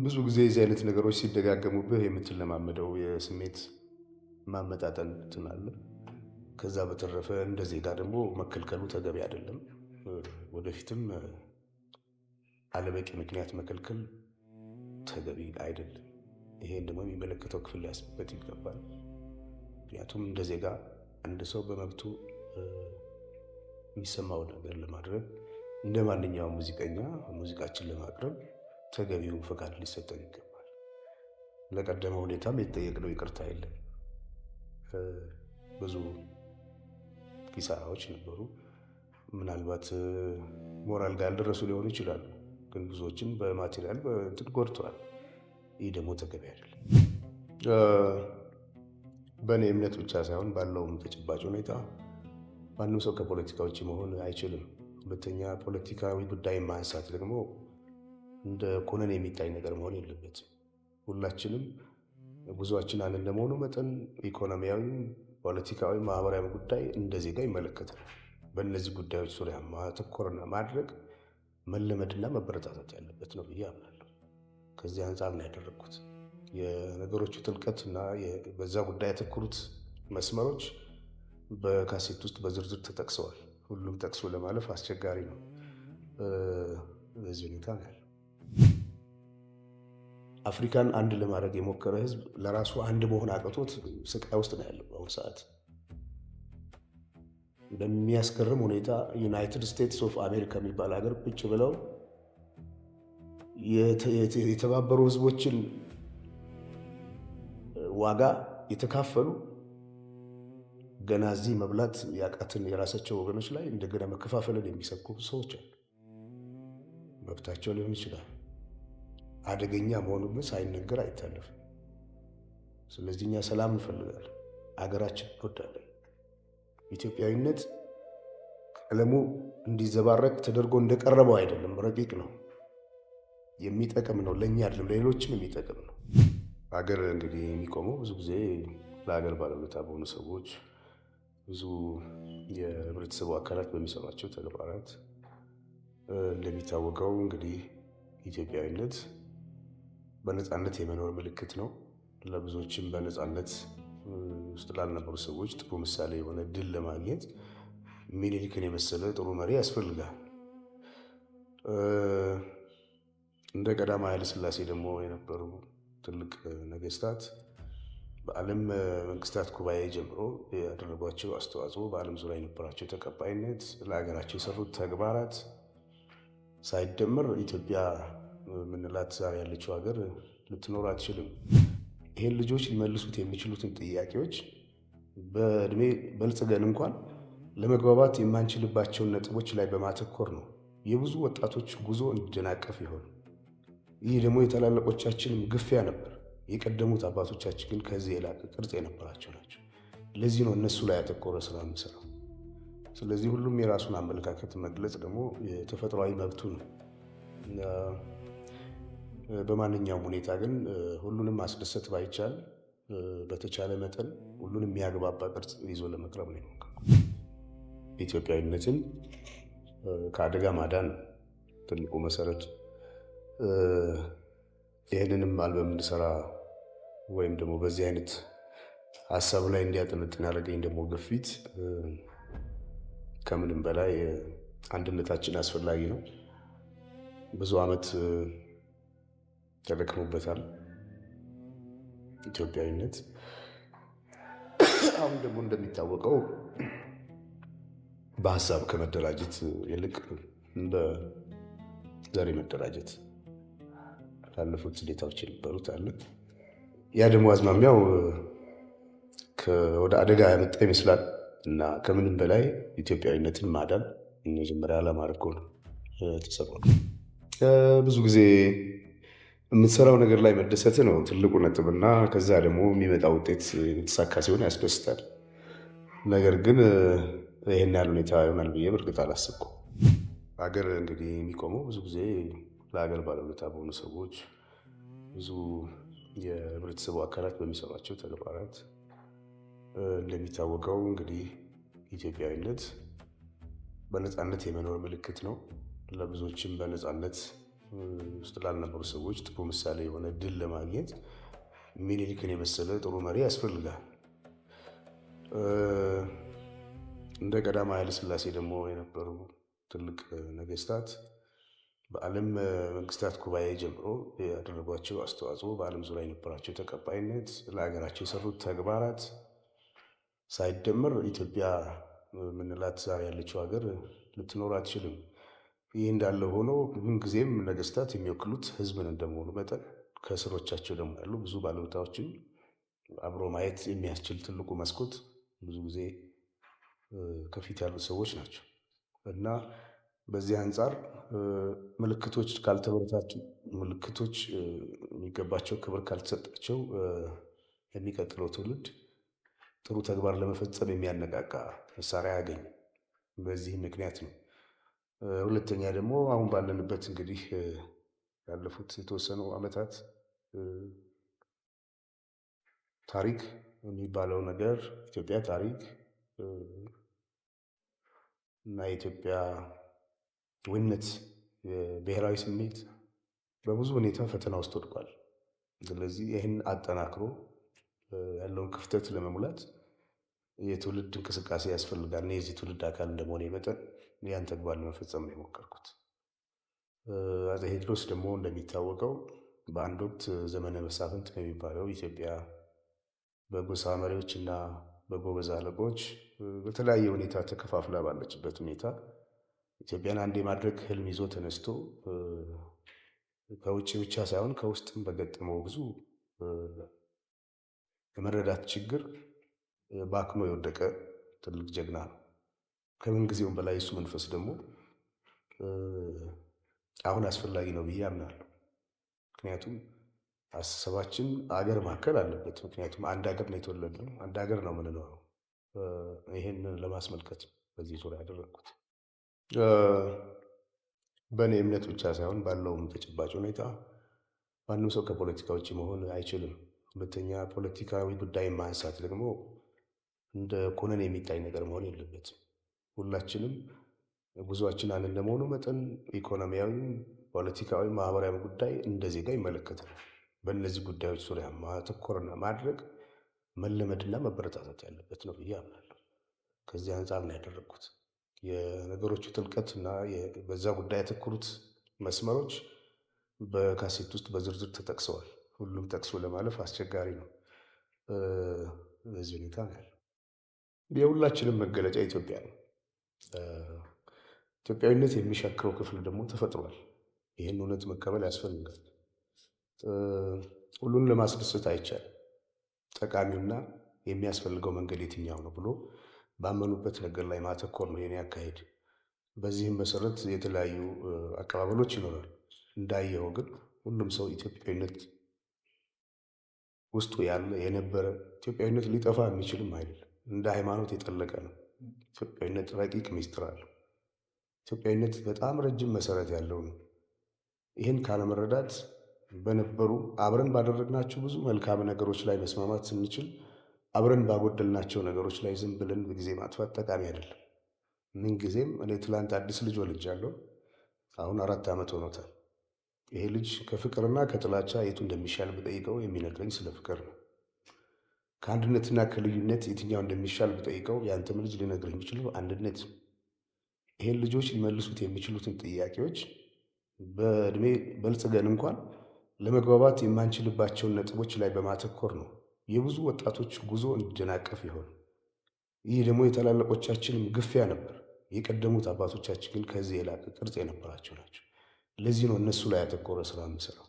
ብዙ ጊዜ የዚህ አይነት ነገሮች ሲደጋገሙብህ የምትለማመደው የስሜት ማመጣጠን እንትን አለ። ከዛ በተረፈ እንደ ዜጋ ደግሞ መከልከሉ ተገቢ አይደለም። ወደፊትም አለበቂ ምክንያት መከልከል ተገቢ አይደለም። ይሄን ደግሞ የሚመለከተው ክፍል ሊያስብበት ይገባል። ምክንያቱም እንደ ዜጋ አንድ ሰው በመብቱ የሚሰማው ነገር ለማድረግ እንደ ማንኛውም ሙዚቀኛ ሙዚቃችን ለማቅረብ ተገቢው ፈቃድ ሊሰጠን ይገባል። ለቀደመ ሁኔታም የተጠየቅነው ይቅርታ የለም። ብዙ ኪሳራዎች ነበሩ። ምናልባት ሞራል ጋር ያልደረሱ ሊሆኑ ይችላሉ፣ ግን ብዙዎችን በማቴሪያል በእንትን ጎድተዋል። ይህ ደግሞ ተገቢ አይደለም። በእኔ እምነት ብቻ ሳይሆን ባለውም ተጨባጭ ሁኔታ ማንም ሰው ከፖለቲካ ውጭ መሆን አይችልም። ሁለተኛ ፖለቲካዊ ጉዳይ ማንሳት ደግሞ እንደ ኮነን የሚታይ ነገር መሆን የለበትም። ሁላችንም ብዙዎችን አንድ እንደመሆኑ መጠን ኢኮኖሚያዊ፣ ፖለቲካዊ፣ ማህበራዊ ጉዳይ እንደ ዜጋ ይመለከታል። በእነዚህ ጉዳዮች ዙሪያ ማተኮርና ማድረግ መለመድና መበረታታት ያለበት ነው ብዬ አምናለሁ። ከዚህ አንጻር ነው ያደረግኩት። የነገሮቹ ጥልቀትና በዛ ጉዳይ ያተኮሩት መስመሮች በካሴት ውስጥ በዝርዝር ተጠቅሰዋል። ሁሉም ጠቅሶ ለማለፍ አስቸጋሪ ነው። በዚህ ሁኔታ ነው ያለው። አፍሪካን አንድ ለማድረግ የሞከረ ህዝብ ለራሱ አንድ መሆን አቅቶት ስቃይ ውስጥ ነው ያለው በአሁኑ ሰዓት። በሚያስገርም ሁኔታ ዩናይትድ ስቴትስ ኦፍ አሜሪካ የሚባል ሀገር ቁጭ ብለው የተባበሩ ህዝቦችን ዋጋ የተካፈሉ ገና እዚህ መብላት ያቃትን የራሳቸው ወገኖች ላይ እንደገና መከፋፈልን የሚሰብኩ ሰዎች አሉ። መብታቸው ሊሆን ይችላል። አደገኛ መሆኑን ሳይነገር አይታለፍም። ስለዚህ እኛ ሰላም እንፈልጋለን፣ አገራችን እንወዳለን። ኢትዮጵያዊነት ቀለሙ እንዲዘባረቅ ተደርጎ እንደቀረበው አይደለም፣ ረቂቅ ነው፣ የሚጠቅም ነው። ለእኛ አይደለም ለሌሎችም የሚጠቅም ነው። ሀገር እንግዲህ የሚቆመው ብዙ ጊዜ ለሀገር ባለውለታ በሆኑ ሰዎች፣ ብዙ የህብረተሰቡ አካላት በሚሰሯቸው ተግባራት። እንደሚታወቀው እንግዲህ ኢትዮጵያዊነት በነፃነት የመኖር ምልክት ነው። ለብዙዎችም በነፃነት ውስጥ ላልነበሩ ሰዎች ጥሩ ምሳሌ የሆነ ድል ለማግኘት ሚኒሊክን የመሰለ ጥሩ መሪ ያስፈልጋል። እንደ ቀዳማዊ ኃይለ ሥላሴ ደግሞ የነበሩ ትልቅ ነገስታት በዓለም መንግስታት ጉባኤ ጀምሮ ያደረጓቸው አስተዋጽኦ፣ በዓለም ዙሪያ የነበራቸው ተቀባይነት፣ ለሀገራቸው የሰሩት ተግባራት ሳይደመር ኢትዮጵያ የምንላት ዛሬ ያለችው ሀገር ልትኖር አትችልም። ይህን ልጆች ሊመልሱት የሚችሉትን ጥያቄዎች በእድሜ በልጽገን እንኳን ለመግባባት የማንችልባቸውን ነጥቦች ላይ በማተኮር ነው የብዙ ወጣቶች ጉዞ እንዲደናቀፍ ይሆን። ይህ ደግሞ የታላላቆቻችንም ግፊያ ነበር። የቀደሙት አባቶቻችን ግን ከዚህ የላቀ ቅርጽ የነበራቸው ናቸው። ለዚህ ነው እነሱ ላይ ያተኮረ ስራ የምሰራው። ስለዚህ ሁሉም የራሱን አመለካከት መግለጽ ደግሞ የተፈጥሯዊ መብቱ ነው። በማንኛውም ሁኔታ ግን ሁሉንም ማስደሰት ባይቻል በተቻለ መጠን ሁሉንም የሚያግባባ ቅርጽ ይዞ ለመቅረብ ነው የሞከርኩት። ኢትዮጵያዊነትን ከአደጋ ማዳን ትልቁ መሰረት። ይህንንም አልበም እንድሰራ ወይም ደግሞ በዚህ አይነት ሀሳብ ላይ እንዲያጠነጥን ያደረገኝ ደግሞ ግፊት ከምንም በላይ አንድነታችን አስፈላጊ ነው። ብዙ ዓመት ተደክሞበታል ኢትዮጵያዊነት። አሁን ደግሞ እንደሚታወቀው በሀሳብ ከመደራጀት ይልቅ በዘር መደራጀት ላለፉት ሁኔታዎች የነበሩት አለ። ያ ደግሞ አዝማሚያው ወደ አደጋ ያመጣ ይመስላል እና ከምንም በላይ ኢትዮጵያዊነትን ማዳን መጀመሪያ ዓላማ አድርጎ ነው ተሰራው። ብዙ ጊዜ የምትሰራው ነገር ላይ መደሰት ነው ትልቁ ነጥብና ከዛ ደግሞ የሚመጣ ውጤት የተሳካ ሲሆን ያስደስታል። ነገር ግን ይህን ያህል ሁኔታ ይሆናል ብዬ በእርግጥ አላሰብኩም። ሀገር እንግዲህ የሚቆመው ብዙ ጊዜ ለሀገር ባለውለታ በሆኑ ሰዎች፣ ብዙ የህብረተሰቡ አካላት በሚሰሯቸው ተግባራት። እንደሚታወቀው እንግዲህ ኢትዮጵያዊነት በነፃነት የመኖር ምልክት ነው። ለብዙዎችም በነፃነት ውስጥ ላልነበሩ ሰዎች ጥሩ ምሳሌ የሆነ ድል ለማግኘት ሚኒሊክን የመሰለ ጥሩ መሪ ያስፈልጋል። እንደ ቀዳማዊ ኃይለ ሥላሴ ደግሞ የነበሩ ትልቅ ነገስታት በዓለም መንግስታት ጉባኤ ጀምሮ ያደረጓቸው አስተዋጽኦ፣ በዓለም ዙሪያ የነበራቸው ተቀባይነት፣ ለሀገራቸው የሰሩት ተግባራት ሳይደመር ኢትዮጵያ የምንላት ዛሬ ያለችው ሀገር ልትኖር አትችልም። ይህ እንዳለ ሆኖ ምንጊዜም ነገስታት የሚወክሉት ህዝብን እንደመሆኑ መጠን ከስሮቻቸው ደግሞ ያሉ ብዙ ባለውለታዎችን አብሮ ማየት የሚያስችል ትልቁ መስኮት ብዙ ጊዜ ከፊት ያሉ ሰዎች ናቸው እና በዚህ አንጻር ምልክቶች ካልተበረታቱ፣ ምልክቶች የሚገባቸው ክብር ካልተሰጣቸው የሚቀጥለው ትውልድ ጥሩ ተግባር ለመፈጸም የሚያነቃቃ መሳሪያ አያገኝም። በዚህ ምክንያት ነው። ሁለተኛ ደግሞ አሁን ባለንበት እንግዲህ ያለፉት የተወሰኑ ዓመታት ታሪክ የሚባለው ነገር ኢትዮጵያ ታሪክ እና የኢትዮጵያ ውነት የብሔራዊ ስሜት በብዙ ሁኔታ ፈተና ውስጥ ወድቋል። ስለዚህ ይህን አጠናክሮ ያለውን ክፍተት ለመሙላት የትውልድ እንቅስቃሴ ያስፈልጋል። እኔ የዚህ ትውልድ አካል እንደመሆኔ መጠን ያን ተግባር ለመፈጸም ነው የሞከርኩት። አፄ ቴዎድሮስ ደግሞ እንደሚታወቀው በአንድ ወቅት ዘመነ መሳፍንት የሚባለው ኢትዮጵያ በጎሳ መሪዎች እና በጎበዝ አለቆች በተለያየ ሁኔታ ተከፋፍላ ባለችበት ሁኔታ ኢትዮጵያን አንድ የማድረግ ህልም ይዞ ተነስቶ ከውጭ ብቻ ሳይሆን ከውስጥም በገጠመው ብዙ የመረዳት ችግር ባክኖ የወደቀ ትልቅ ጀግና ነው። ከምን ጊዜውም በላይ እሱ መንፈስ ደግሞ አሁን አስፈላጊ ነው ብዬ አምናለሁ። ምክንያቱም አስተሳሰባችን አገር ማከል አለበት። ምክንያቱም አንድ ሀገር ነው የተወለድነው፣ አንድ ሀገር ነው የምንኖረው። ይሄንን ለማስመልከት በዚህ ዙሪያ ያደረግኩት በእኔ እምነት ብቻ ሳይሆን ባለውም ተጨባጭ ሁኔታ ማንም ሰው ከፖለቲካ ውጭ መሆን አይችልም። ሁለተኛ ፖለቲካዊ ጉዳይ ማንሳት ደግሞ እንደ ኮነን የሚታይ ነገር መሆን የለበትም። ሁላችንም ጉዞአችን አንድ እንደመሆኑ መጠን ኢኮኖሚያዊ፣ ፖለቲካዊ፣ ማህበራዊ ጉዳይ እንደ ዜጋ ይመለከታል። በእነዚህ ጉዳዮች ዙሪያ ማተኮርና ማድረግ መለመድና መበረታታት ያለበት ነው ብዬ አምናለሁ። ከዚህ አንጻር ነው ያደረግኩት። የነገሮቹ ጥልቀት እና በዛ ጉዳይ ያተኮሩት መስመሮች በካሴት ውስጥ በዝርዝር ተጠቅሰዋል። ሁሉም ጠቅሶ ለማለፍ አስቸጋሪ ነው። በዚህ ሁኔታ ነው ያለው። የሁላችንም መገለጫ ኢትዮጵያ ነው። ኢትዮጵያዊነት የሚሻክረው ክፍል ደግሞ ተፈጥሯል። ይህን እውነት መቀበል ያስፈልጋል። ሁሉን ለማስደሰት አይቻልም። ጠቃሚውና የሚያስፈልገው መንገድ የትኛው ነው ብሎ ባመኑበት ነገር ላይ ማተኮር ነው የኔ አካሄድ። በዚህም መሰረት የተለያዩ አቀባበሎች ይኖራል። እንዳየው ግን ሁሉም ሰው ኢትዮጵያዊነት ውስጡ ያለ የነበረ፣ ኢትዮጵያዊነት ሊጠፋ የሚችልም አይደለም። እንደ ሃይማኖት የጠለቀ ነው። ኢትዮጵያዊነት ረቂቅ ሚስጥር አለው። ኢትዮጵያዊነት በጣም ረጅም መሰረት ያለው ነው። ይህን ካለመረዳት በነበሩ አብረን ባደረግናቸው ብዙ መልካም ነገሮች ላይ መስማማት ስንችል አብረን ባጎደልናቸው ነገሮች ላይ ዝም ብለን ጊዜ ማጥፋት ጠቃሚ አይደለም። ምን ጊዜም እኔ ትላንት አዲስ ልጅ ወልጃለሁ። አሁን 4 ዓመት ሆኖታል። ይሄ ልጅ ከፍቅርና ከጥላቻ የቱ እንደሚሻል ብጠይቀው የሚነግረኝ ስለ ፍቅር ነው። ከአንድነትና ከልዩነት የትኛው እንደሚሻል ብጠይቀው የአንተም ልጅ ሊነግር የሚችለው አንድነት። ይሄን ልጆች ሊመልሱት የሚችሉትን ጥያቄዎች በእድሜ በልጽገን እንኳን ለመግባባት የማንችልባቸውን ነጥቦች ላይ በማተኮር ነው የብዙ ወጣቶች ጉዞ እንዲደናቀፍ ይሆን። ይህ ደግሞ የታላላቆቻችንም ግፊያ ነበር። የቀደሙት አባቶቻችን ግን ከዚህ የላቀ ቅርጽ የነበራቸው ናቸው። ለዚህ ነው እነሱ ላይ ያተኮረ ስራ የምሰራው።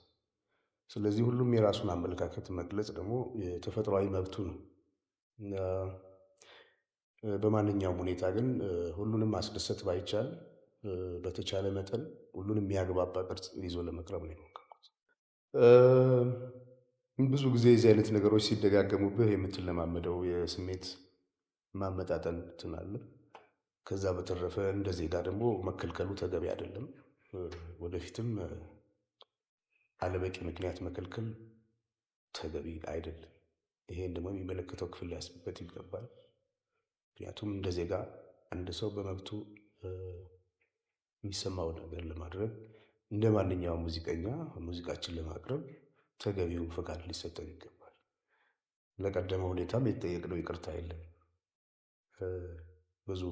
ስለዚህ ሁሉም የራሱን አመለካከት መግለጽ ደግሞ የተፈጥሯዊ መብቱ ነው። በማንኛውም ሁኔታ ግን ሁሉንም ማስደሰት ባይቻል በተቻለ መጠን ሁሉንም የሚያግባባ ቅርጽ ይዞ ለመቅረብ ነው የሞከርኩት። ብዙ ጊዜ የዚህ አይነት ነገሮች ሲደጋገሙብህ የምትለማመደው የስሜት ማመጣጠን ትናለ። ከዛ በተረፈ እንደ ዜጋ ደግሞ መከልከሉ ተገቢ አይደለም። ወደፊትም አለበቂ ምክንያት መከልከል ተገቢ አይደለም። ይሄን ደግሞ የሚመለከተው ክፍል ሊያስብበት ይገባል። ምክንያቱም እንደ ዜጋ አንድ ሰው በመብቱ የሚሰማው ነገር ለማድረግ እንደ ማንኛውም ሙዚቀኛ ሙዚቃችን ለማቅረብ ተገቢውን ፈቃድ ሊሰጠን ይገባል። ለቀደመ ሁኔታም የተጠየቅነው ይቅርታ የለም። ብዙ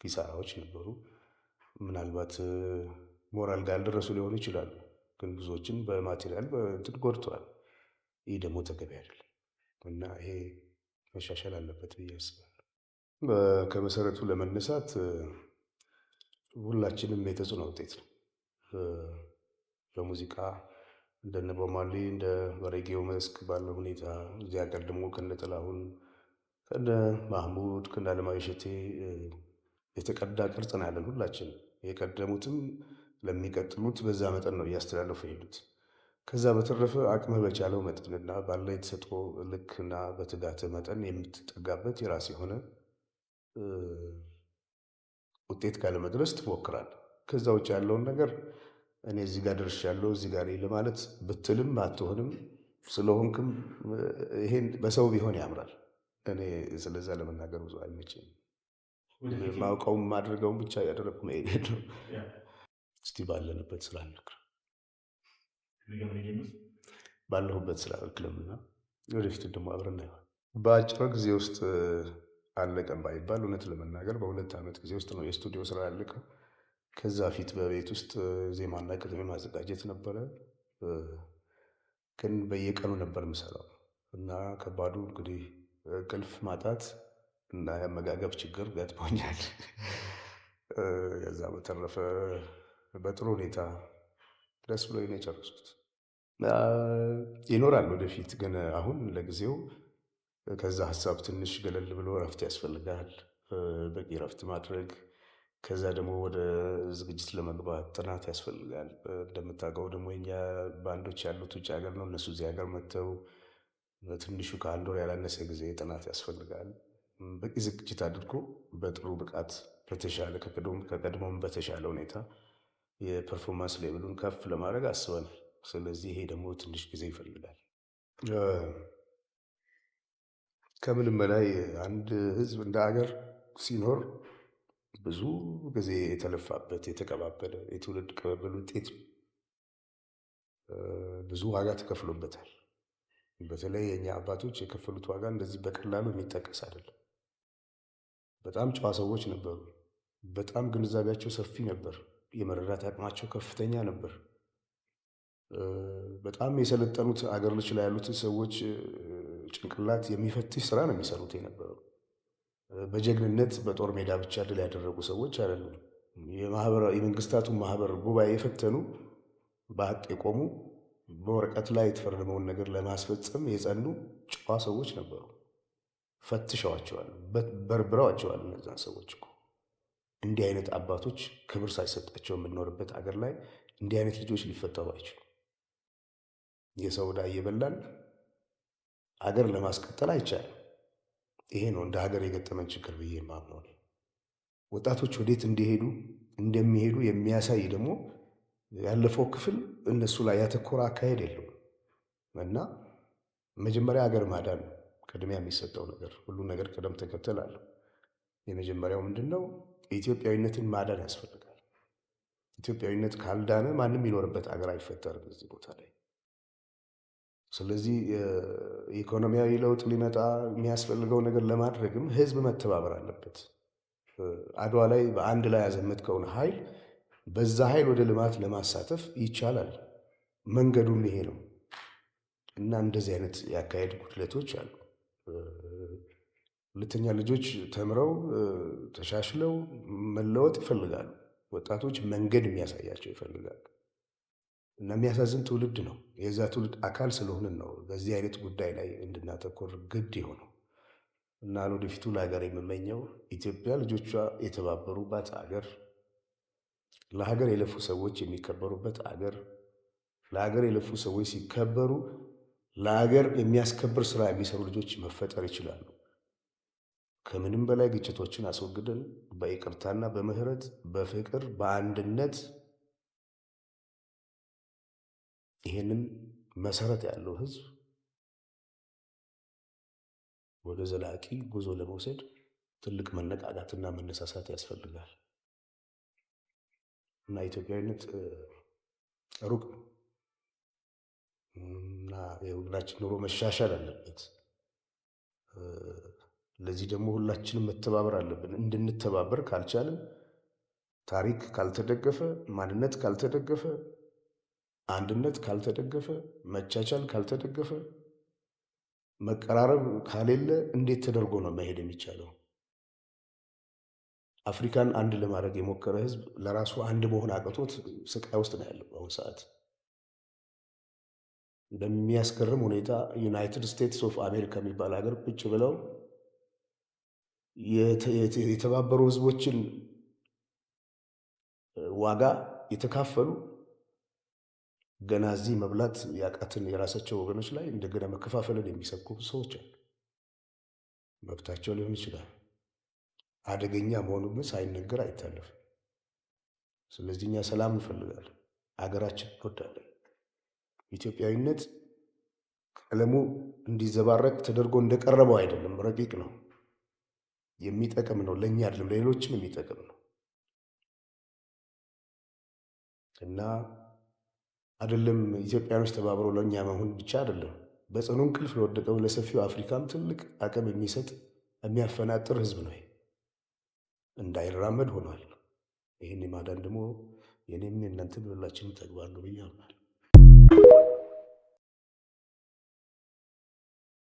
ኪሳራዎች ነበሩ። ምናልባት ሞራል ጋር ያልደረሱ ሊሆኑ ይችላሉ፣ ግን ብዙዎችን በማቴሪያል በእንትን ጎድተዋል። ይህ ደግሞ ተገቢ አይደለም እና ይሄ መሻሻል አለበት ብዬ አስባለሁ። ከመሰረቱ ለመነሳት ሁላችንም የተጽዕኖ ውጤት ነው። በሙዚቃ እንደነ ቦብ ማርሌ እንደ በሬጌው መስክ ባለው ሁኔታ እዚህ ሀገር ደግሞ ከነ ጥላሁን ከነ ማህሙድ ከነ አለማየሁ እሸቴ የተቀዳ ቅርጽ ነው ያለን ሁላችንም። የቀደሙትም ለሚቀጥሉት በዛ መጠን ነው እያስተላለፉ የሄዱት። ከዛ በተረፈ አቅምህ በቻለው መጠንና ባለ የተሰጥኦ ልክና በትጋት መጠን የምትጠጋበት የራስ የሆነ ውጤት ጋር ለመድረስ ትሞክራለህ። ከዛ ውጭ ያለውን ነገር እኔ እዚህ ጋር ደርሻለሁ እዚህ ጋር ለማለት ብትልም አትሆንም። ስለሆንክም ይሄን በሰው ቢሆን ያምራል። እኔ ስለዛ ለመናገር ብዙ አይመቸኝም። ማውቀውም ማድረገውም ብቻ ያደረግኩ መሄድ ነው። እስቲ ባለንበት ስራ እንቅር፣ ባለሁበት ስራ እክለምና ወደፊት ደግሞ አብረን እናየዋለን። በአጭር ጊዜ ውስጥ አለቀም ባይባል እውነት ለመናገር በ2 ዓመት ጊዜ ውስጥ ነው የስቱዲዮ ስራ ያለቀው። ከዛ ፊት በቤት ውስጥ ዜማና ቅኔ ማዘጋጀት ነበረ። ግን በየቀኑ ነበር የምሰራው እና ከባዱ እንግዲህ እንቅልፍ ማጣት እና የአመጋገብ ችግር ገጥሞኛል። ከዛ በተረፈ በጥሩ ሁኔታ ደስ ብሎኝ ነው የጨረስኩት። ይኖራል ወደፊት፣ ግን አሁን ለጊዜው ከዛ ሀሳብ ትንሽ ገለል ብሎ እረፍት ያስፈልጋል። በቂ እረፍት ማድረግ፣ ከዛ ደግሞ ወደ ዝግጅት ለመግባት ጥናት ያስፈልጋል። እንደምታውቀው ደግሞ የኛ ባንዶች ያሉት ውጭ ሀገር ነው። እነሱ እዚህ ሀገር መጥተው በትንሹ ከ1 ወር ያላነሰ ጊዜ ጥናት ያስፈልጋል። በቂ ዝግጅት አድርጎ በጥሩ ብቃት በተሻለ ከቀድሞም በተሻለ ሁኔታ የፐርፎርማንስ ሌቭሉን ከፍ ለማድረግ አስበናል። ስለዚህ ይሄ ደግሞ ትንሽ ጊዜ ይፈልጋል። ከምንም በላይ አንድ ህዝብ እንደ ሀገር ሲኖር ብዙ ጊዜ የተለፋበት የተቀባበለ የትውልድ ቅብብል ውጤት ብዙ ዋጋ ተከፍሎበታል። በተለይ የእኛ አባቶች የከፈሉት ዋጋ እንደዚህ በቀላሉ የሚጠቀስ አይደለም። በጣም ጨዋ ሰዎች ነበሩ። በጣም ግንዛቤያቸው ሰፊ ነበር። የመረዳት አቅማቸው ከፍተኛ ነበር። በጣም የሰለጠኑት አገሮች ላይ ያሉትን ሰዎች ጭንቅላት የሚፈትሽ ስራ ነው የሚሰሩት የነበረው። በጀግንነት በጦር ሜዳ ብቻ ድል ያደረጉ ሰዎች አይደሉም። የመንግስታቱን ማህበር ጉባኤ የፈተኑ፣ በሀቅ የቆሙ፣ በወረቀት ላይ የተፈረመውን ነገር ለማስፈጸም የጸኑ ጨዋ ሰዎች ነበሩ። ፈትሸዋቸዋል፣ በርብረዋቸዋል። እነዛን ሰዎች እኮ እንዲህ አይነት አባቶች ክብር ሳይሰጣቸው የምንኖርበት አገር ላይ እንዲህ አይነት ልጆች ሊፈጠሩ አይችሉም። የሰው ዕዳ እየበላን አገር ለማስቀጠል አይቻልም። ይሄ ነው እንደ ሀገር የገጠመን ችግር ብዬ የማምነው። ወጣቶች ወዴት እንደሚሄዱ የሚያሳይ ደግሞ ያለፈው ክፍል እነሱ ላይ ያተኮረ አካሄድ የለውም እና መጀመሪያ ሀገር ማዳን ነው ቅድሚያ የሚሰጠው ነገር። ሁሉ ነገር ቅደም ተከተል አለው። የመጀመሪያው ምንድን ነው? ኢትዮጵያዊነትን ማዳን ያስፈልጋል። ኢትዮጵያዊነት ካልዳነ ማንም የሚኖርበት አገር አይፈጠርም እዚህ ቦታ ላይ። ስለዚህ ኢኮኖሚያዊ ለውጥ ሊመጣ የሚያስፈልገው ነገር ለማድረግም ህዝብ መተባበር አለበት። አድዋ ላይ በአንድ ላይ ያዘመትከውን ኃይል በዛ ኃይል ወደ ልማት ለማሳተፍ ይቻላል። መንገዱም ይሄ ነው እና እንደዚህ አይነት የአካሄድ ጉድለቶች አሉ። ሁለተኛ ልጆች ተምረው ተሻሽለው መለወጥ ይፈልጋሉ። ወጣቶች መንገድ የሚያሳያቸው ይፈልጋሉ እና የሚያሳዝን ትውልድ ነው። የዛ ትውልድ አካል ስለሆንን ነው በዚህ አይነት ጉዳይ ላይ እንድናተኮር ግድ የሆነው እና ለወደፊቱ ለሀገር የምመኘው ኢትዮጵያ ልጆቿ የተባበሩባት አገር፣ ለሀገር የለፉ ሰዎች የሚከበሩበት አገር፣ ለሀገር የለፉ ሰዎች ሲከበሩ ለሀገር የሚያስከብር ስራ የሚሰሩ ልጆች መፈጠር ይችላሉ። ከምንም በላይ ግጭቶችን አስወግደን በይቅርታና በምህረት በፍቅር በአንድነት ይሄንን መሰረት ያለው ህዝብ ወደ ዘላቂ ጉዞ ለመውሰድ ትልቅ መነቃቃትና መነሳሳት ያስፈልጋል። እና ኢትዮጵያዊነት ሩቅ ነው እና የሁላችን ኑሮ መሻሻል አለበት። ለዚህ ደግሞ ሁላችንም መተባበር አለብን። እንድንተባበር ካልቻልን፣ ታሪክ ካልተደገፈ፣ ማንነት ካልተደገፈ፣ አንድነት ካልተደገፈ፣ መቻቻል ካልተደገፈ፣ መቀራረብ ከሌለ እንዴት ተደርጎ ነው መሄድ የሚቻለው? አፍሪካን አንድ ለማድረግ የሞከረ ህዝብ ለራሱ አንድ መሆን አቅቶት ስቃይ ውስጥ ነው ያለው በአሁኑ ሰዓት። በሚያስገርም ሁኔታ ዩናይትድ ስቴትስ ኦፍ አሜሪካ የሚባል ሀገር ቁጭ ብለው የተባበሩ ህዝቦችን ዋጋ የተካፈሉ ገና እዚህ መብላት ያቃትን የራሳቸው ወገኖች ላይ እንደገና መከፋፈልን የሚሰብኩ ሰዎች አሉ። መብታቸው ሊሆን ይችላል። አደገኛ መሆኑ ግን ሳይነገር አይታለፍም። ስለዚህ እኛ ሰላም እንፈልጋለን፣ አገራችን እንወዳለን። ኢትዮጵያዊነት ቀለሙ እንዲዘባረቅ ተደርጎ እንደቀረበው አይደለም፣ ረቂቅ ነው፣ የሚጠቅም ነው። ለእኛ አይደለም ለሌሎችም የሚጠቅም ነው እና አይደለም ኢትዮጵያኖች ተባብረው ለእኛ መሆን ብቻ አይደለም፣ በጽኑ እንቅልፍ ለወደቀው ለሰፊው አፍሪካም ትልቅ አቅም የሚሰጥ የሚያፈናጥር ህዝብ ነው። እንዳይራመድ ሆኗል። ይህን የማዳን ደግሞ የኔም የእናንተም ሁላችንም ተግባር ነው ብዬ አምናለሁ።